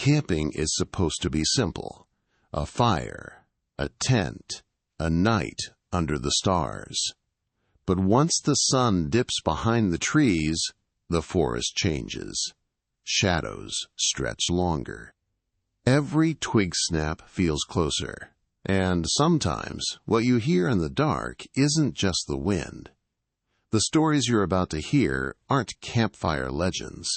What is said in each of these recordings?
Camping is supposed to be simple. A fire, a tent, a night under the stars. But once the sun dips behind the trees, the forest changes. Shadows stretch longer. Every twig snap feels closer. And sometimes what you hear in the dark isn't just the wind. The stories you're about to hear aren't campfire legends.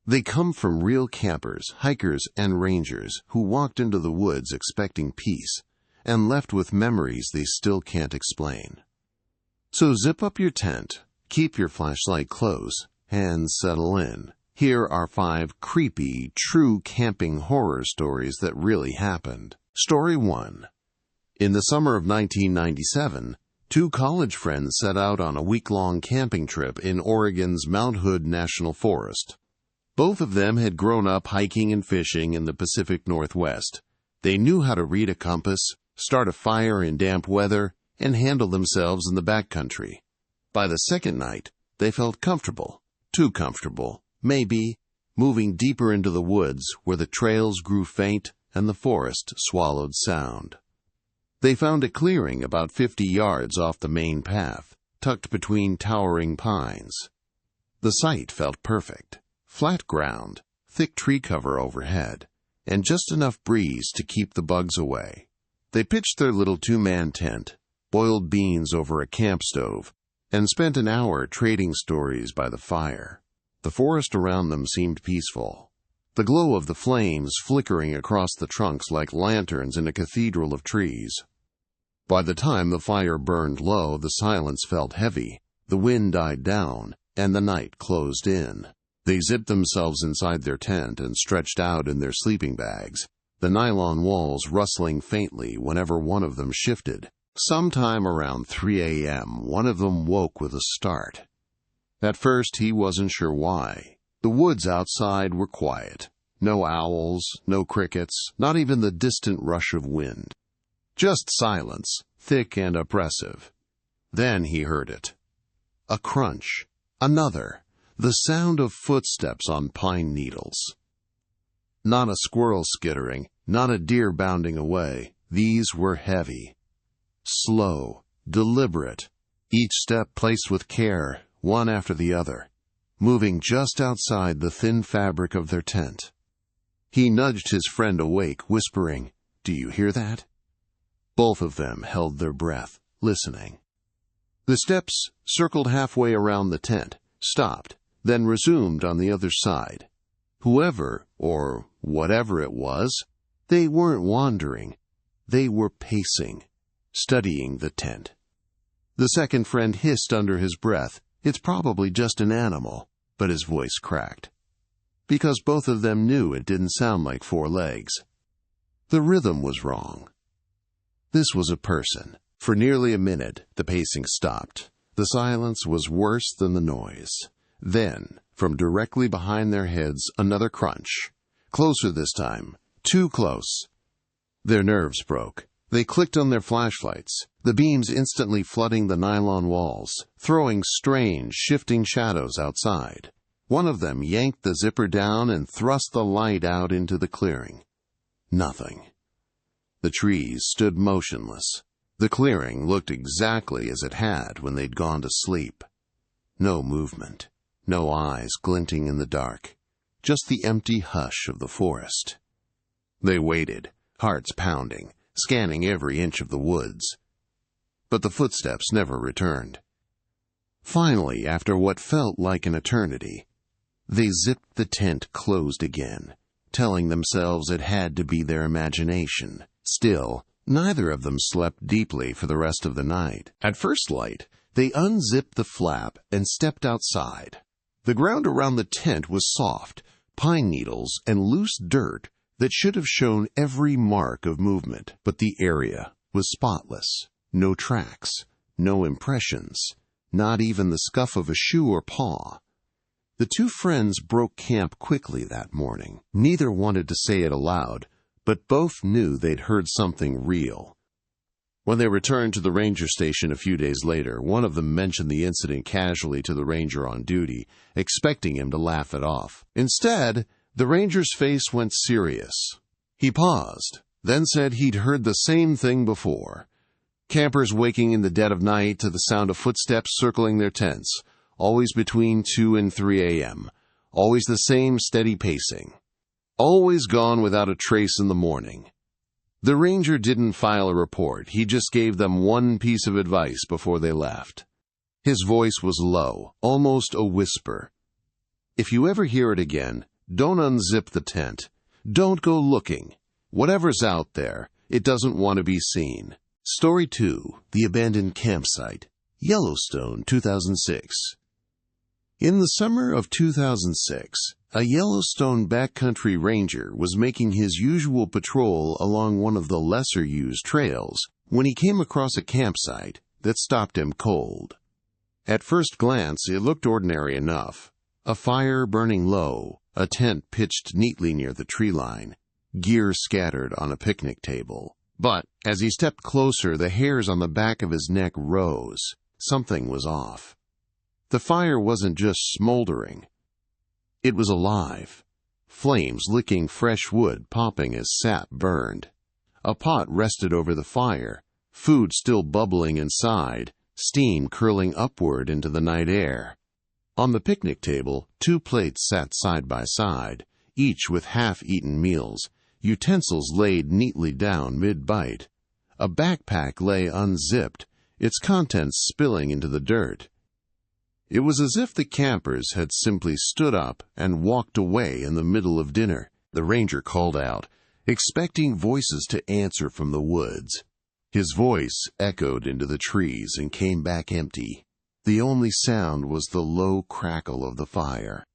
They come from real campers, hikers, and rangers who walked into the woods expecting peace and left with memories they still can't explain. So zip up your tent, keep your flashlight close, and settle in. Here are 5 creepy, true camping horror stories that really happened. Story 1. In the summer of 1997, 2 college friends set out on a week-long camping trip in Oregon's Mount Hood National Forest. Both of them had grown up hiking and fishing in the Pacific Northwest. They knew how to read a compass, start a fire in damp weather, and handle themselves in the backcountry. By the second night, they felt comfortable, too comfortable, maybe, moving deeper into the woods where the trails grew faint and the forest swallowed sound. They found a clearing about 50 yards off the main path, tucked between towering pines. The site felt perfect. Flat ground, thick tree cover overhead, and just enough breeze to keep the bugs away. They pitched their little 2-man tent, boiled beans over a camp stove, and spent an hour trading stories by the fire. The forest around them seemed peaceful, the glow of the flames flickering across the trunks like lanterns in a cathedral of trees. By the time the fire burned low, the silence felt heavy, the wind died down, and the night closed in. They zipped themselves inside their tent and stretched out in their sleeping bags, the nylon walls rustling faintly whenever one of them shifted. Sometime around 3 a.m., one of them woke with a start. At first, he wasn't sure why. The woods outside were quiet. No owls, no crickets, not even the distant rush of wind. Just silence, thick and oppressive. Then he heard it. A crunch. Another. The sound of footsteps on pine needles. Not a squirrel skittering, not a deer bounding away. These were heavy. Slow, deliberate. Each step placed with care, one after the other, moving just outside the thin fabric of their tent. He nudged his friend awake, whispering, "Do you hear that?" Both of them held their breath, listening. The steps circled halfway around the tent, stopped, then resumed on the other side. Whoever, or whatever it was, they weren't wandering. They were pacing, studying the tent. The second friend hissed under his breath, "It's probably just an animal," but his voice cracked, because both of them knew it didn't sound like 4 legs. The rhythm was wrong. This was a person. For nearly a minute, the pacing stopped. The silence was worse than the noise. Then, from directly behind their heads, another crunch. Closer this time. Too close. Their nerves broke. They clicked on their flashlights, the beams instantly flooding the nylon walls, throwing strange, shifting shadows outside. One of them yanked the zipper down and thrust the light out into the clearing. Nothing. The trees stood motionless. The clearing looked exactly as it had when they'd gone to sleep. No movement. No eyes glinting in the dark. Just the empty hush of the forest. They waited, hearts pounding, scanning every inch of the woods. But the footsteps never returned. Finally, after what felt like an eternity, they zipped the tent closed again, telling themselves it had to be their imagination. Still, neither of them slept deeply for the rest of the night. At first light, they unzipped the flap and stepped outside. The ground around the tent was soft, pine needles and loose dirt that should have shown every mark of movement. But the area was spotless. No tracks, no impressions, not even the scuff of a shoe or paw. The 2 friends broke camp quickly that morning. Neither wanted to say it aloud, but both knew they'd heard something real. When they returned to the ranger station a few days later, one of them mentioned the incident casually to the ranger on duty, expecting him to laugh it off. Instead, The ranger's face went serious. He paused, then said he'd heard the same thing before. Campers waking in the dead of night to the sound of footsteps circling their tents, always between 2 and 3 a.m., always the same steady pacing. Always gone without a trace in the morning. The ranger didn't file a report, he just gave them one piece of advice before they left. His voice was low, almost a whisper. If you ever hear it again, don't unzip the tent. Don't go looking. Whatever's out there, it doesn't want to be seen. Story 2, The Abandoned Campsite, Yellowstone, 2006. In the summer of 2006, a Yellowstone backcountry ranger was making his usual patrol along one of the lesser-used trails when he came across a campsite that stopped him cold. At first glance, it looked ordinary enough. A fire burning low, a tent pitched neatly near the tree line, gear scattered on a picnic table. But as he stepped closer, the hairs on the back of his neck rose. Something was off. The fire wasn't just smoldering. It was alive. Flames licking fresh wood popping as sap burned. A pot rested over the fire, food still bubbling inside, steam curling upward into the night air. On the picnic table, 2 plates sat side by side, each with half-eaten meals, utensils laid neatly down mid-bite. A backpack lay unzipped, its contents spilling into the dirt. It was as if the campers had simply stood up and walked away in the middle of dinner. The ranger called out, expecting voices to answer from the woods. His voice echoed into the trees and came back empty. The only sound was the low crackle of the fire.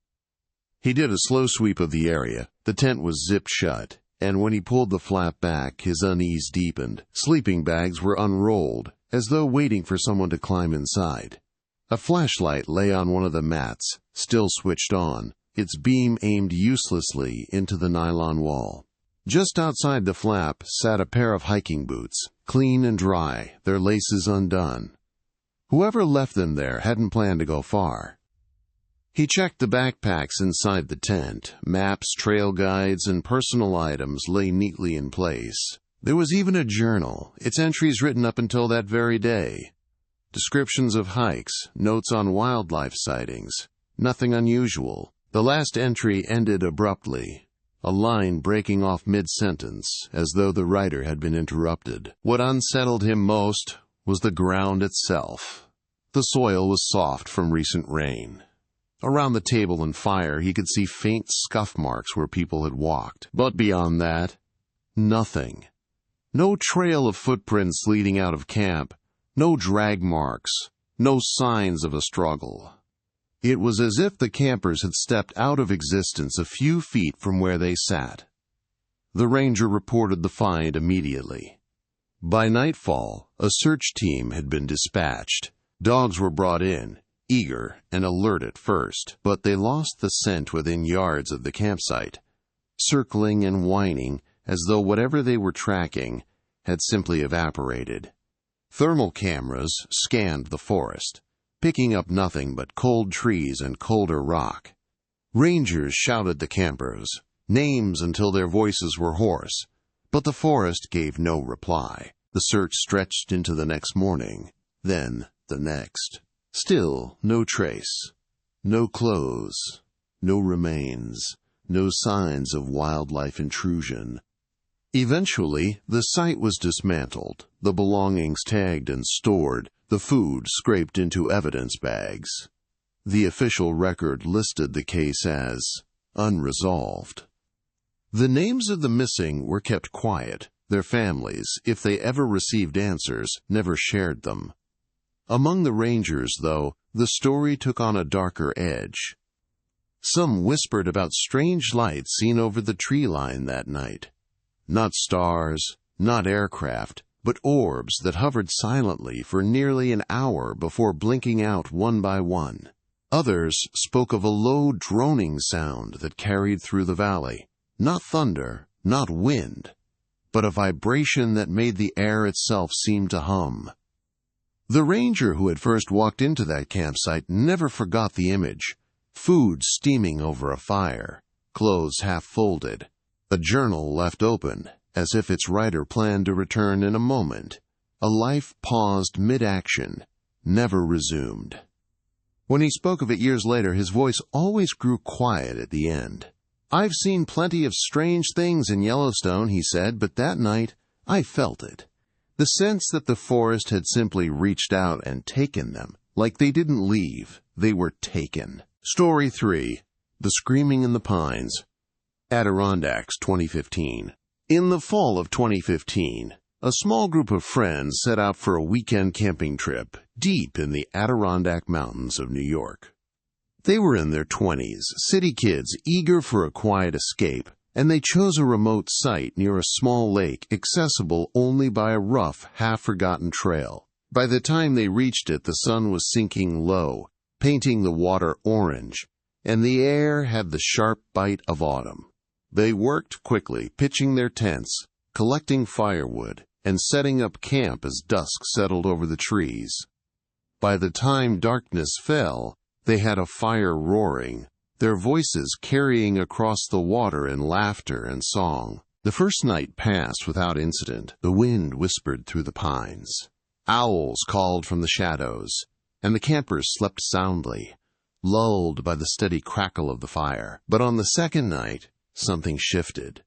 He did a slow sweep of the area. The tent was zipped shut, and when he pulled the flap back, his unease deepened. Sleeping bags were unrolled, as though waiting for someone to climb inside. A flashlight lay on one of the mats, still switched on, its beam aimed uselessly into the nylon wall. Just outside the flap sat a pair of hiking boots, clean and dry, their laces undone. Whoever left them there hadn't planned to go far. He checked the backpacks inside the tent. Maps, trail guides, and personal items lay neatly in place. There was even a journal, its entries written up until that very day. Descriptions of hikes, notes on wildlife sightings. Nothing unusual. The last entry ended abruptly, a line breaking off mid-sentence, as though the writer had been interrupted. What unsettled him most was the ground itself. The soil was soft from recent rain. Around the table and fire he could see faint scuff marks where people had walked. But beyond that, nothing. No trail of footprints leading out of camp. No drag marks, no signs of a struggle. It was as if the campers had stepped out of existence a few feet from where they sat. The ranger reported the find immediately. By nightfall, a search team had been dispatched. Dogs were brought in, eager and alert at first, but they lost the scent within yards of the campsite, circling and whining as though whatever they were tracking had simply evaporated. Thermal cameras scanned the forest, picking up nothing but cold trees and colder rock. Rangers shouted the campers, names until their voices were hoarse, but the forest gave no reply. The search stretched into the next morning, then the next. Still no trace, no clothes, no remains, no signs of wildlife intrusion. Eventually, the site was dismantled, the belongings tagged and stored, the food scraped into evidence bags. The official record listed the case as unresolved. The names of the missing were kept quiet. Their families, if they ever received answers, never shared them. Among the rangers, though, the story took on a darker edge. Some whispered about strange lights seen over the tree line that night. Not stars, not aircraft, but orbs that hovered silently for nearly an hour before blinking out one by one. Others spoke of a low droning sound that carried through the valley. Not thunder, not wind, but a vibration that made the air itself seem to hum. The ranger who had first walked into that campsite never forgot the image. Food steaming over a fire, clothes half folded, a journal left open, as if its writer planned to return in a moment, a life paused mid-action, never resumed. When he spoke of it years later, his voice always grew quiet at the end. "I've seen plenty of strange things in Yellowstone," he said, "but that night I felt it. The sense that the forest had simply reached out and taken them, like they didn't leave, they were taken." Story 3. The Screaming in the Pines. Adirondacks, 2015. In the fall of 2015, a small group of friends set out for a weekend camping trip deep in the Adirondack Mountains of New York. They were in their 20s, city kids eager for a quiet escape, and they chose a remote site near a small lake accessible only by a rough, half-forgotten trail. By the time they reached it, the sun was sinking low, painting the water orange, and the air had the sharp bite of autumn. They worked quickly, pitching their tents, collecting firewood, and setting up camp as dusk settled over the trees. By the time darkness fell, they had a fire roaring, their voices carrying across the water in laughter and song. The first night passed without incident. The wind whispered through the pines. Owls called from the shadows, and the campers slept soundly, lulled by the steady crackle of the fire. But on the second night, something shifted.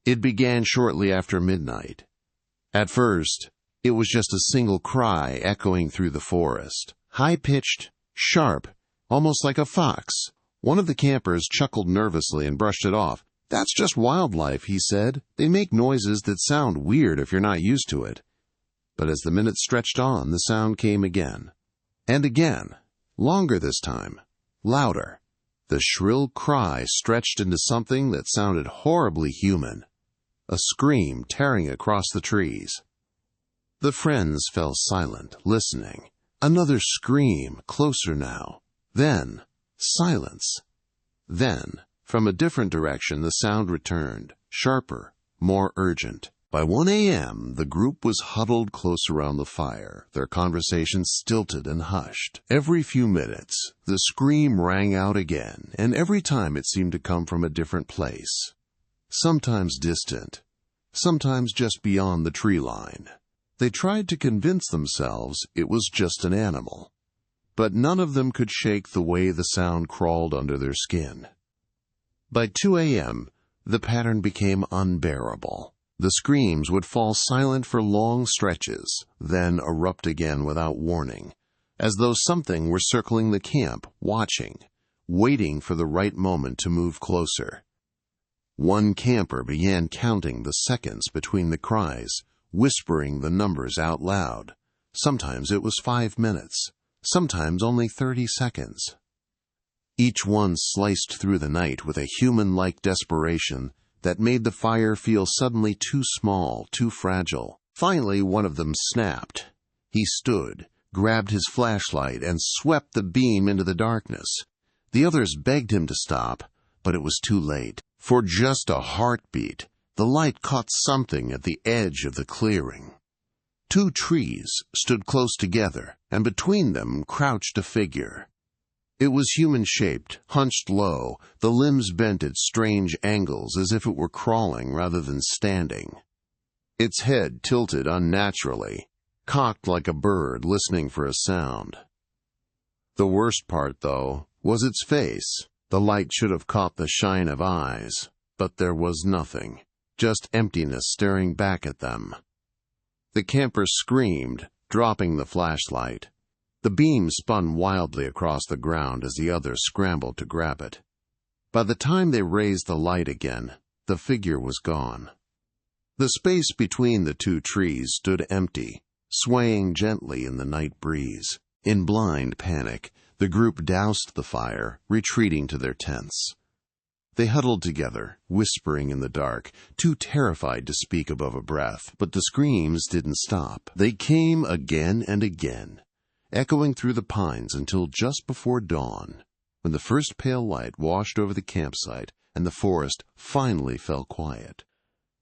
It began shortly after midnight. At first, it was just a single cry echoing through the forest, high-pitched, sharp, almost like a fox. One of the campers chuckled nervously and brushed it off. "That's just wildlife," he said. "They make noises that sound weird if you're not used to it." But as the minutes stretched on, the sound came again. And again, longer this time, louder. The shrill cry stretched into something that sounded horribly human, a scream tearing across the trees. The friends fell silent, listening. Another scream, closer now. Then, silence. Then, from a different direction, the sound returned, sharper, more urgent. By 1 a.m., the group was huddled close around the fire, their conversations stilted and hushed. Every few minutes, the scream rang out again, and every time it seemed to come from a different place. Sometimes distant, sometimes just beyond the tree line. They tried to convince themselves it was just an animal, but none of them could shake the way the sound crawled under their skin. By 2 a.m., the pattern became unbearable. The screams would fall silent for long stretches, then erupt again without warning, as though something were circling the camp, watching, waiting for the right moment to move closer. One camper began counting the seconds between the cries, whispering the numbers out loud. Sometimes it was 5 minutes, sometimes only 30 seconds. Each one sliced through the night with a human-like desperation that made the fire feel suddenly too small, too fragile. Finally, one of them snapped. He stood, grabbed his flashlight, and swept the beam into the darkness. The others begged him to stop, but it was too late. For just a heartbeat, the light caught something at the edge of the clearing. 2 trees stood close together, and between them crouched a figure. It was human-shaped, hunched low, the limbs bent at strange angles as if it were crawling rather than standing. Its head tilted unnaturally, cocked like a bird listening for a sound. The worst part, though, was its face. The light should have caught the shine of eyes, but there was nothing, just emptiness staring back at them. The camper screamed, dropping the flashlight. The beam spun wildly across the ground as the others scrambled to grab it. By the time they raised the light again, the figure was gone. The space between the 2 trees stood empty, swaying gently in the night breeze. In blind panic, the group doused the fire, retreating to their tents. They huddled together, whispering in the dark, too terrified to speak above a breath. But the screams didn't stop. They came again and again, echoing through the pines until just before dawn, when the first pale light washed over the campsite and the forest finally fell quiet.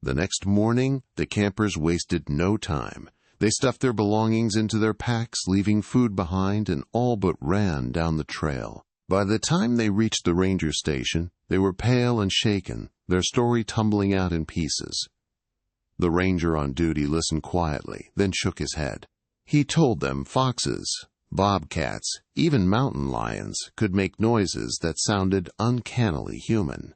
The next morning, the campers wasted no time. They stuffed their belongings into their packs, leaving food behind, and all but ran down the trail. By the time they reached the ranger station, They were pale and shaken, their story tumbling out in pieces. The ranger on duty listened quietly, then shook his head. He told them foxes, bobcats, even mountain lions could make noises that sounded uncannily human,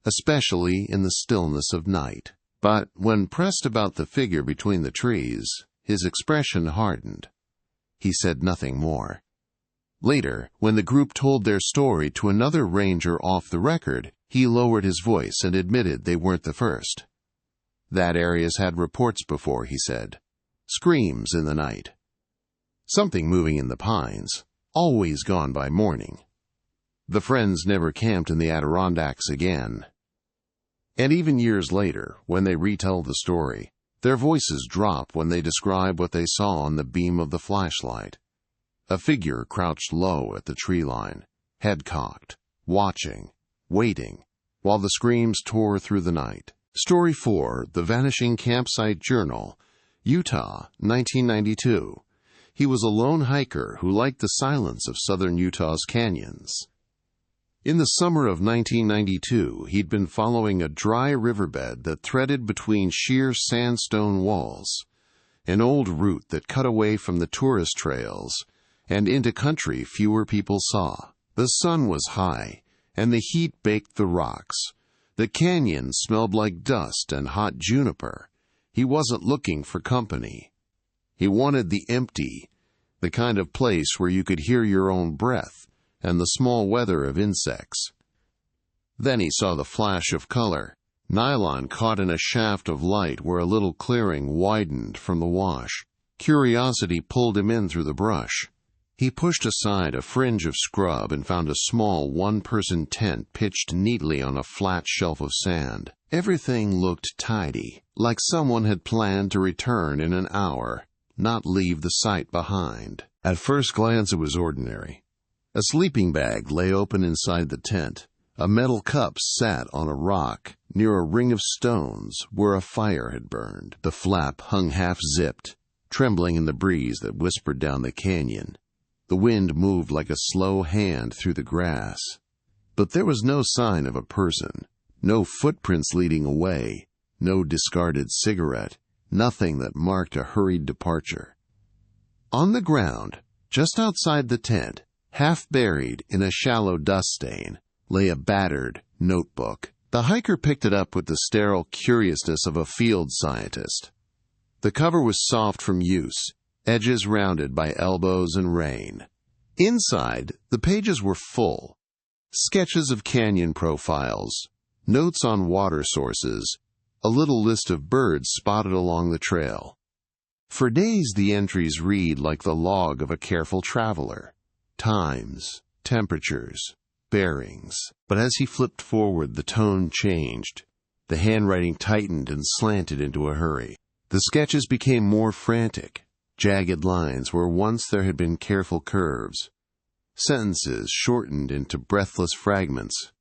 especially in the stillness of night. But when pressed about the figure between the trees, his expression hardened. He said nothing more. Later, when the group told their story to another ranger off the record, he lowered his voice and admitted they weren't the first. That area's had reports before, he said. Screams in the night. Something moving in the pines, always gone by morning. The friends never camped in the Adirondacks again. And even years later, when they retell the story, their voices drop when they describe what they saw on the beam of the flashlight. A figure crouched low at the tree line, head cocked, watching, waiting, while the screams tore through the night. Story 4, The Vanishing Campsite Journal, Utah, 1992. He was a lone hiker who liked the silence of southern Utah's canyons. In the summer of 1992, he'd been following a dry riverbed that threaded between sheer sandstone walls, an old route that cut away from the tourist trails and into country fewer people saw. The sun was high, and the heat baked the rocks. The canyon smelled like dust and hot juniper. He wasn't looking for company. He wanted the empty, the kind of place where you could hear your own breath and the small weather of insects. Then he saw the flash of color, nylon caught in a shaft of light where a little clearing widened from the wash. Curiosity pulled him in through the brush. He pushed aside a fringe of scrub and found a small one-person tent pitched neatly on a flat shelf of sand. Everything looked tidy, like someone had planned to return in an hour, not leave the site behind. At first glance it was ordinary. A sleeping bag lay open inside the tent. A metal cup sat on a rock near a ring of stones where a fire had burned. The flap hung half-zipped, trembling in the breeze that whispered down the canyon. The wind moved like a slow hand through the grass. But there was no sign of a person, no footprints leading away, no discarded cigarette, nothing that marked a hurried departure. On the ground, just outside the tent, half buried in a shallow dust stain, lay a battered notebook. The hiker picked it up with the sterile curiousness of a field scientist. The cover was soft from use, edges rounded by elbows and rain. Inside, the pages were full. Sketches of canyon profiles, notes on water sources, a little list of birds spotted along the trail. For days the entries read like the log of a careful traveler. Times, temperatures, bearings. But as he flipped forward, the tone changed. The handwriting tightened and slanted into a hurry. The sketches became more frantic. Jagged lines where once there had been careful curves. Sentences shortened into breathless fragments.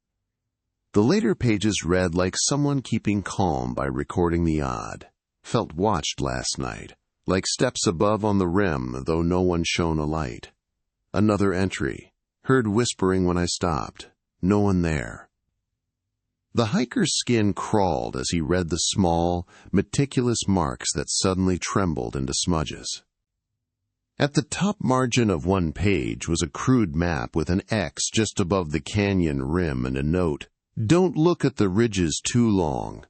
The later pages read like someone keeping calm by recording the odd. Felt watched last night, like steps above on the rim, though no one shone a light. Another entry. Heard whispering when I stopped. No one there. The hiker's skin crawled as he read the small, meticulous marks that suddenly trembled into smudges. At the top margin of one page was a crude map with an X just above the canyon rim and a note, "Don't look at the ridges too long."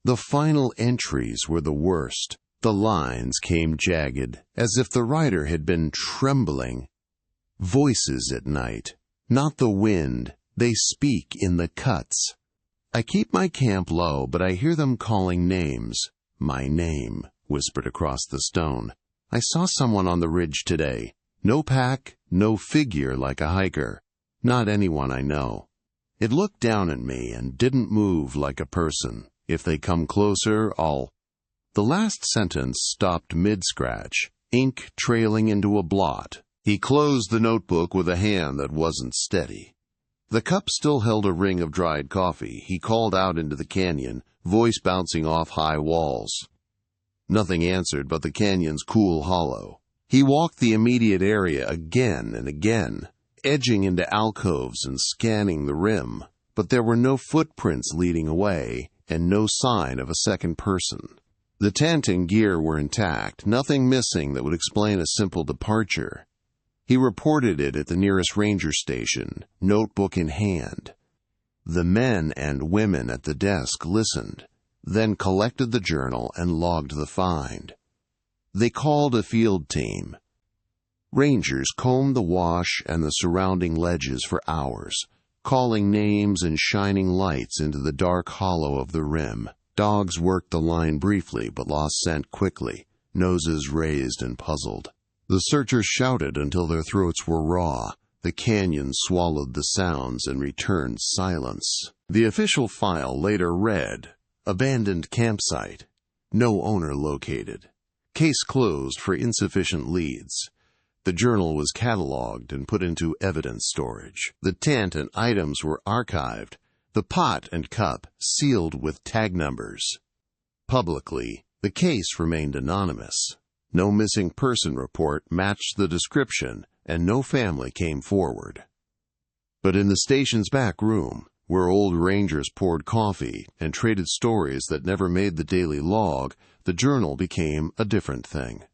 The final entries were the worst. The lines came jagged, as if the writer had been trembling. Voices at night, not the wind, they speak in the cuts. I keep my camp low, but I hear them calling names. My name, whispered across the stone. I saw someone on the ridge today. No pack, no figure like a hiker. Not anyone I know. It looked down at me and didn't move like a person. If they come closer, I'll... The last sentence stopped mid-scratch, ink trailing into a blot. He closed the notebook with a hand that wasn't steady. The cup still held a ring of dried coffee. He called out into the canyon, voice bouncing off high walls. Nothing answered but the canyon's cool hollow. He walked the immediate area again and again, edging into alcoves and scanning the rim. but there were no footprints leading away and no sign of a second person. The tent and gear were intact, nothing missing that would explain a simple departure. He reported it at the nearest ranger station, notebook in hand. The men and women at the desk listened, then collected the journal and logged the find. They called a field team. Rangers combed the wash and the surrounding ledges for hours, calling names and shining lights into the dark hollow of the rim. Dogs worked the line briefly but lost scent quickly, noses raised and puzzled. The searchers shouted until their throats were raw. The canyon swallowed the sounds and returned silence. The official file later read, "Abandoned campsite. No owner located. Case closed for insufficient leads." The journal was cataloged and put into evidence storage. The tent and items were archived, the pot and cup sealed with tag numbers. Publicly, the case remained anonymous. No missing person report matched the description, and no family came forward. But in the station's back room, where old rangers poured coffee and traded stories that never made the daily log, the journal became a different thing.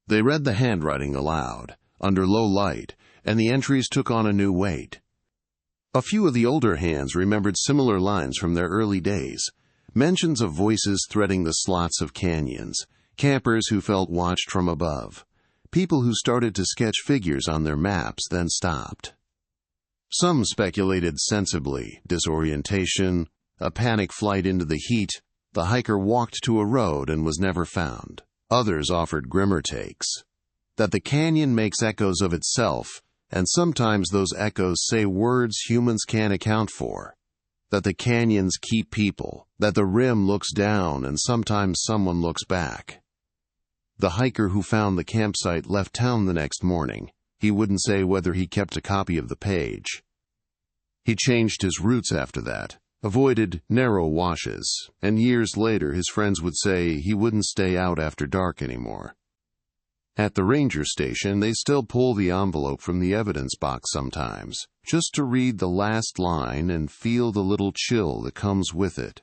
They read the handwriting aloud, under low light, and the entries took on a new weight. A few of the older hands remembered similar lines from their early days, mentions of voices threading the slots of canyons, campers who felt watched from above, people who started to sketch figures on their maps then stopped. Some speculated sensibly: disorientation, a panic flight into the heat, the hiker walked to a road and was never found. Others offered grimmer takes, that the canyon makes echoes of itself, and sometimes those echoes say words humans can't account for, that the canyons keep people, that the rim looks down and sometimes someone looks back. The hiker who found the campsite left town the next morning. He wouldn't say whether he kept a copy of the page. He changed his routes after that, avoided narrow washes, and years later his friends would say he wouldn't stay out after dark anymore. At the ranger station, they still pull the envelope from the evidence box sometimes, just to read the last line and feel the little chill that comes with it.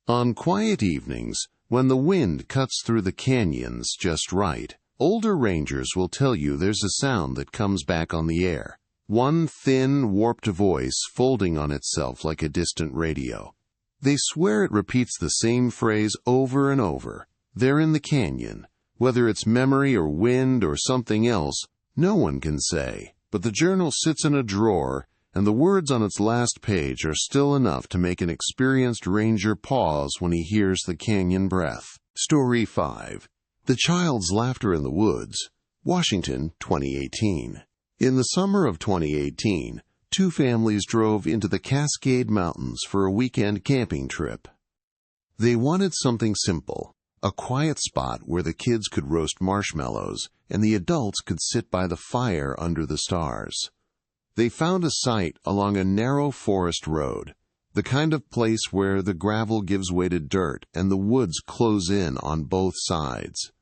On quiet evenings, when the wind cuts through the canyons just right, older rangers will tell you there's a sound that comes back on the air. One thin, warped voice folding on itself like a distant radio. They swear it repeats the same phrase over and over. They're in the canyon. Whether it's memory or wind or something else, no one can say. But the journal sits in a drawer, and the words on its last page are still enough to make an experienced ranger pause when he hears the canyon breath. Story 5. The Child's Laughter in the Woods, Washington, 2018. In the summer of 2018, two families drove into the Cascade Mountains for a weekend camping trip. They wanted something simple, a quiet spot where the kids could roast marshmallows and the adults could sit by the fire under the stars. They found a site along a narrow forest road, the kind of place where the gravel gives way to dirt and the woods close in on both sides.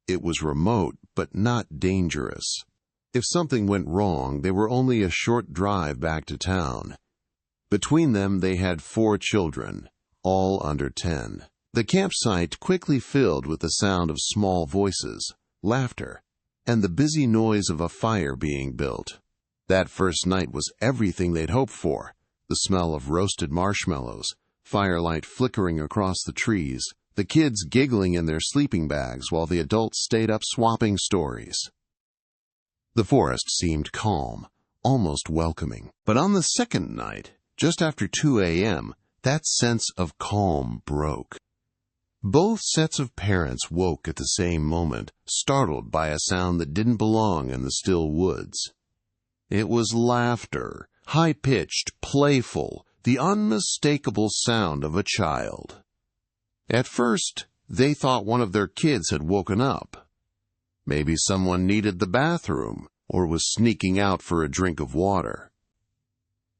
It was remote, but not dangerous. If something went wrong, they were only a short drive back to town. Between them, they had 4 children, all under 10. The campsite quickly filled with the sound of small voices, laughter, and the busy noise of a fire being built. That first night was everything they'd hoped for: the smell of roasted marshmallows, firelight flickering across the trees, the kids giggling in their sleeping bags while the adults stayed up swapping stories. The forest seemed calm, almost welcoming. But on the second night, just after 2 a.m., that sense of calm broke. Both sets of parents woke at the same moment, startled by a sound that didn't belong in the still woods. It was laughter, high-pitched, playful, the unmistakable sound of a child. At first, they thought one of their kids had woken up. Maybe someone needed the bathroom or was sneaking out for a drink of water.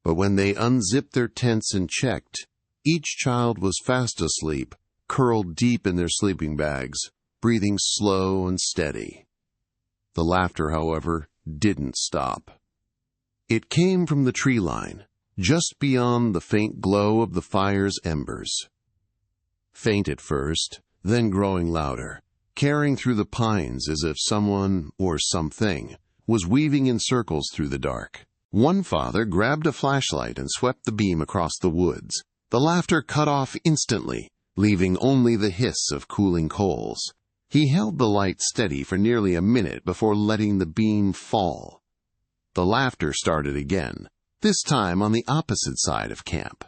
But when they unzipped their tents and checked, each child was fast asleep, curled deep in their sleeping bags, breathing slow and steady. The laughter, however, didn't stop. It came from the tree line, just beyond the faint glow of the fire's embers. Faint at first, then growing louder, carrying through the pines as if someone, or something, was weaving in circles through the dark. One father grabbed a flashlight and swept the beam across the woods. The laughter cut off instantly, leaving only the hiss of cooling coals. He held the light steady for nearly a minute before letting the beam fall. The laughter started again, this time on the opposite side of camp.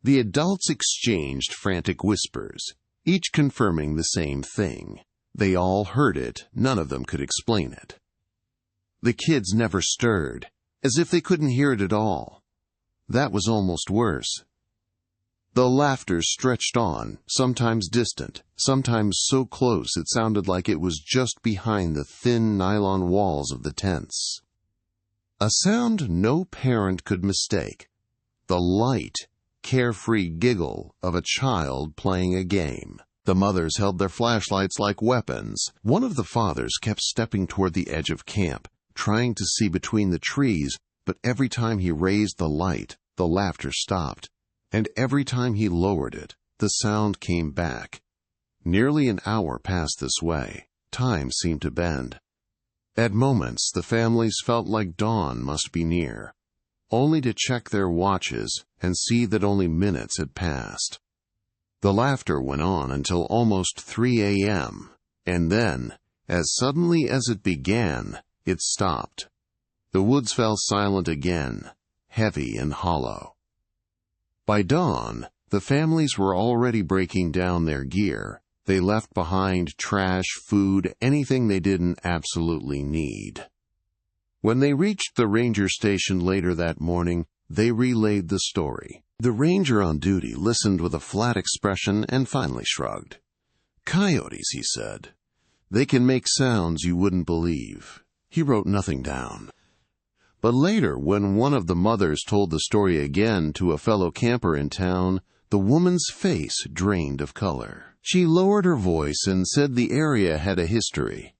The adults exchanged frantic whispers, each confirming the same thing. They all heard it, none of them could explain it. The kids never stirred, as if they couldn't hear it at all. That was almost worse. The laughter stretched on, sometimes distant, sometimes so close it sounded like it was just behind the thin nylon walls of the tents. A sound no parent could mistake. The light, carefree giggle of a child playing a game. The mothers held their flashlights like weapons. One of the fathers kept stepping toward the edge of camp, trying to see between the trees, but every time he raised the light, the laughter stopped. And every time he lowered it, the sound came back. Nearly an hour passed this way. Time seemed to bend. At moments, the families felt like dawn must be near, only to check their watches and see that only minutes had passed. The laughter went on until almost 3 a.m., and then, as suddenly as it began, it stopped. The woods fell silent again, heavy and hollow. By dawn, the families were already breaking down their gear. They left behind trash, food, anything they didn't absolutely need. When they reached the ranger station later that morning, they relayed the story. The ranger on duty listened with a flat expression and finally shrugged. "Coyotes," he said. "They can make sounds you wouldn't believe." He wrote nothing down. But later, when one of the mothers told the story again to a fellow camper in town, the woman's face drained of color. She lowered her voice and said the area had a history.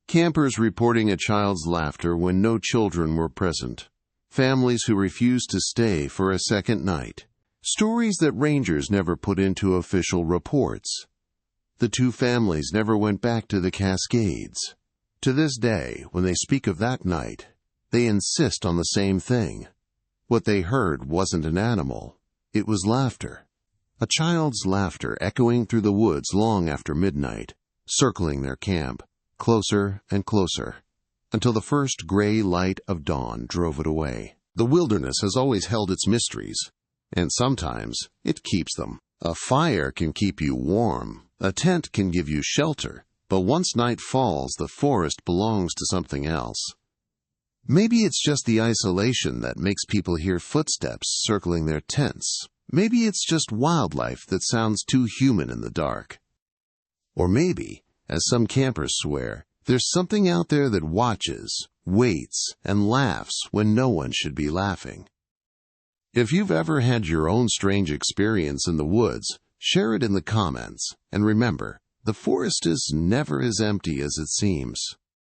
Campers reporting a child's laughter when no children were present. Families who refused to stay for a second night. Stories that rangers never put into official reports. The two families never went back to the Cascades. To this day, when they speak of that night, they insist on the same thing. What they heard wasn't an animal. It was laughter. A child's laughter echoing through the woods long after midnight, circling their camp, closer and closer, until the first gray light of dawn drove it away. The wilderness has always held its mysteries, and sometimes it keeps them. A fire can keep you warm. A tent can give you shelter. But once night falls, the forest belongs to something else. Maybe it's just the isolation that makes people hear footsteps circling their tents. Maybe it's just wildlife that sounds too human in the dark. Or maybe, as some campers swear, there's something out there that watches, waits, and laughs when no one should be laughing. If you've ever had your own strange experience in the woods, share it in the comments. And remember, the forest is never as empty as it seems.